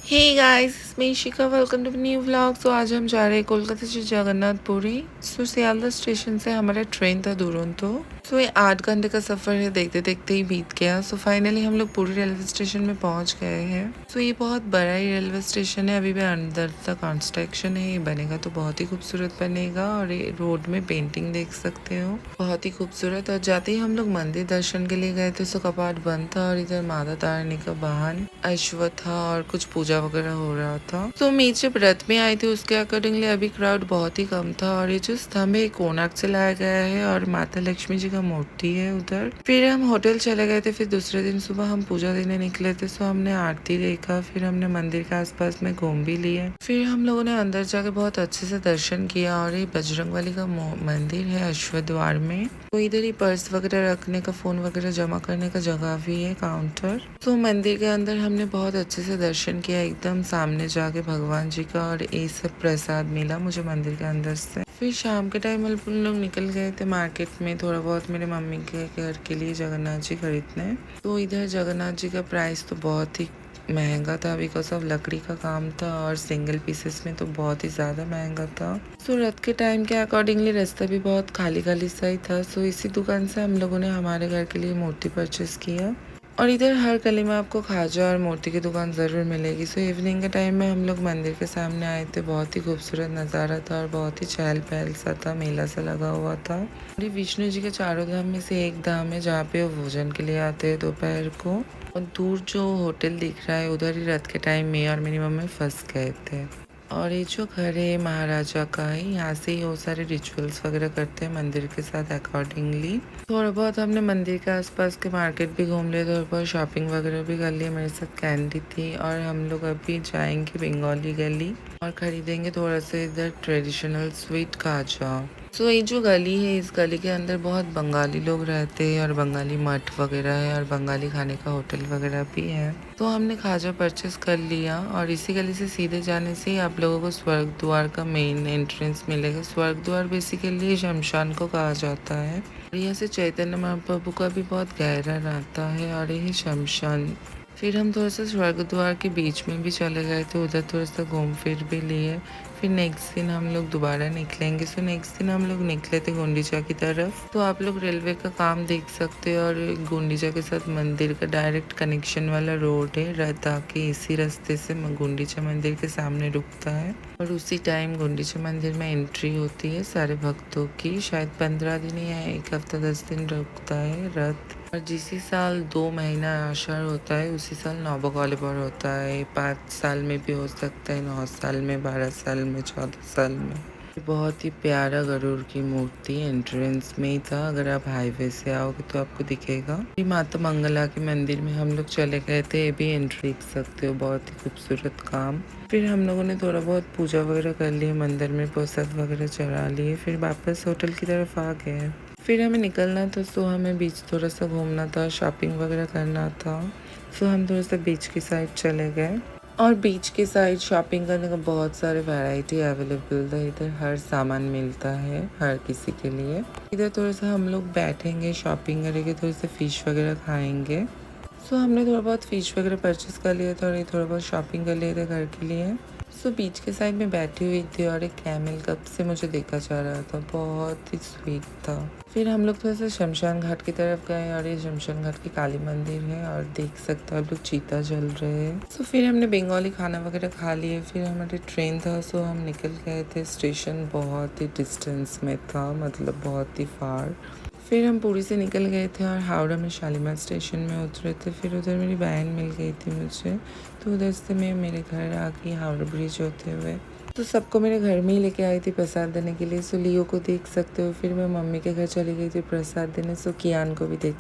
हे guys, मैं Ishika. Welcome to new vlog. तो आज हम जा रहे हैं कोलकाता से जगन्नाथपुरी। सो सियालदह स्टेशन से हमारा ट्रेन था दुरंतो। सो ये 8 घंटे का सफ़र है, देखते देखते ही बीत गया। सो फाइनली हम लोग पुरी रेलवे स्टेशन में पहुंच गए हैं। सो ये बहुत बड़ा ही रेलवे स्टेशन है, अभी भी अंदर तक कंस्ट्रक्शन है। ये बनेगा तो बहुत ही खूबसूरत बनेगा। और ये रोड में पेंटिंग देख सकते हो, बहुत ही खूबसूरत। और जाते ही हम लोग मंदिर दर्शन के लिए गए थे। सो कपाट बंद था और इधर माता तारिणी का वाहन अश्व था और कुछ पूजा वगैरह हो रहा था। तो मैं जब रथ में आई थी उसके अकॉर्डिंगली अभी क्राउड बहुत ही कम था। और ये जो स्तंभ है कोणार्क से लाया गया है और माता लक्ष्मी जी का मूर्ति है उधर। फिर हम होटल चले गए थे। फिर दूसरे दिन सुबह हम पूजा देने निकले थे। सो हमने आरती देखा, फिर हमने मंदिर के आसपास में घूम भी लिए। फिर हम लोगों ने अंदर जाके बहुत अच्छे से दर्शन किया। और ये बजरंगबली का मंदिर है अश्व द्वार में। तो इधर ही पर्स वगैरह रखने का, फोन वगैरह जमा करने का जगह भी है, काउंटर। तो मंदिर के अंदर हमने बहुत अच्छे से दर्शन किया, एकदम सामने जाके भगवान जी का। और ये सब प्रसाद मिला मुझे मंदिर के अंदर से। फिर शाम के टाइम हम लोग निकल गए थे मार्केट में थोड़ा बहुत मेरे मम्मी के घर के लिए जगन्नाथ जी खरीदने। तो इधर जगन्नाथ जी का प्राइस तो बहुत ही महंगा था, बिकॉज ऑफ लकड़ी का काम था और सिंगल पीसेस में तो बहुत ही ज़्यादा महंगा था। सो रात के टाइम के अकॉर्डिंगली रास्ता भी बहुत खाली खाली सा ही था। सो इसी दुकान से हम लोगों ने हमारे घर के लिए मूर्ति परचेस किया। और इधर हर गली में आपको खाजा और मूर्ति की दुकान ज़रूर मिलेगी। सो इवनिंग के टाइम में हम लोग मंदिर के सामने आए थे। बहुत ही खूबसूरत नज़ारा था और बहुत ही चहल पहल सा था, मेला सा लगा हुआ था। और ये विष्णु जी के चारों धाम में से एक धाम है जहाँ पे वो भोजन के लिए आते हैं दोपहर को। और दूर जो होटल दिख रहा है उधर ही रात के टाइम में और मेरी मम्मी फंस गए थे। और ये जो घर है महाराजा का है, यहाँ से ही वो सारे रिचुअल्स वगैरह करते हैं मंदिर के साथ अकॉर्डिंगली। थोड़ा बहुत हमने मंदिर के आसपास के मार्केट भी घूम लिए, थोड़ा बहुत शॉपिंग वगैरह भी कर लिए। मेरे साथ कैंडी थी। और हम लोग अभी जाएंगे बंगाली गली और खरीदेंगे थोड़ा सा इधर ट्रेडिशनल स्वीट खाजा। सो ये जो गली है, इस गली के अंदर बहुत बंगाली लोग रहते हैं और बंगाली मठ वगैरह है और बंगाली खाने का होटल वगैरह भी है। तो हमने खाजा परचेस कर लिया। और इसी गली से सीधे जाने से ही आप लोगों को स्वर्ग द्वार का मेन एंट्रेंस मिलेगा। स्वर्ग द्वार बेसिकली शमशान को कहा जाता है। और यहाँ से चैतन्य महाप्रभु का भी बहुत गहरा रहता है और ये शमशान। फिर हम थोड़ा सा स्वर्ग द्वार के बीच में भी चले गए थे, उधर थोड़ा सा घूम फिर भी लिए। फिर नेक्स्ट दिन हम लोग दोबारा निकलेंगे। सो नेक्स्ट दिन हम लोग निकले थे गुंडीचा की तरफ। तो आप लोग रेलवे का काम देख सकते हो। और गुंडीचा के साथ मंदिर का डायरेक्ट कनेक्शन वाला रोड है। रथ आके इसी रास्ते से गुंडीचा मंदिर के सामने रुकता है और उसी टाइम गुंडीचा मंदिर में एंट्री होती है सारे भक्तों की। शायद 15 दिन या एक हफ्ता 10 दिन रुकता है रथ। और जिसी साल 2 महीना आषाढ़ होता है उसी साल नौबकौलिबर होता है। 5 साल में भी हो सकता है, 9 साल में, 12 साल में, 14 साल में। बहुत ही प्यारा गरुड़ की मूर्ति एंट्रेंस में ही था। अगर आप हाईवे से आओगे तो आपको दिखेगा। ये माता मंगला के मंदिर में हम लोग चले गए थे, ये भी एंट्री देख सकते हो, बहुत ही खूबसूरत काम। फिर हम लोगों ने थोड़ा बहुत पूजा वगैरह कर ली, मंदिर में प्रसाद वगैरह चढ़ा लिए। फिर वापस होटल की तरफ आ गए। फिर हमें निकलना था। सो हमें बीच थोड़ा सा घूमना था, शॉपिंग वगैरह करना था। सो हम थोड़ा सा बीच की साइड चले गए। और बीच के साइड शॉपिंग करने का बहुत सारे वैरायटी अवेलेबल था। इधर हर सामान मिलता है हर किसी के लिए। इधर थोड़ा सा हम लोग बैठेंगे, शॉपिंग करेंगे, थोड़ा सा फिश वगैरह खाएंगे। सो हमने थोड़ा बहुत फिश वगैरह परचेस कर लिया था और ये थोड़ा बहुत शॉपिंग कर लिए थे घर के लिए। सो बीच के साइड में बैठी हुई थी और एक कैमल कब से मुझे देखा जा रहा था, बहुत ही स्वीट था। फिर हम लोग थोड़ा सा शमशान घाट की तरफ गए और ये शमशान घाट की काली मंदिर है और देख सकते हो आप लोग चीता जल रहे हैं। सो फिर हमने बंगाली खाना वगैरह खा लिए। फिर हमारी ट्रेन था, सो हम निकल गए थे। स्टेशन बहुत ही डिस्टेंस में था, मतलब बहुत ही फार। फिर हम पुरी से निकल गए थे और हावड़ा में शालीमार स्टेशन में उतरे थे। फिर उधर मेरी बहन मिल गई थी मुझे, तो उधर से मैं मेरे घर आ गई हावड़ा ब्रिज होते हुए। तो सबको मेरे घर में ही लेके आई थी प्रसाद देने के लिए। सो लियो को देख सकते हो। फिर मैं मम्मी के घर चली गई थी प्रसाद देने। सो कियान को भी देख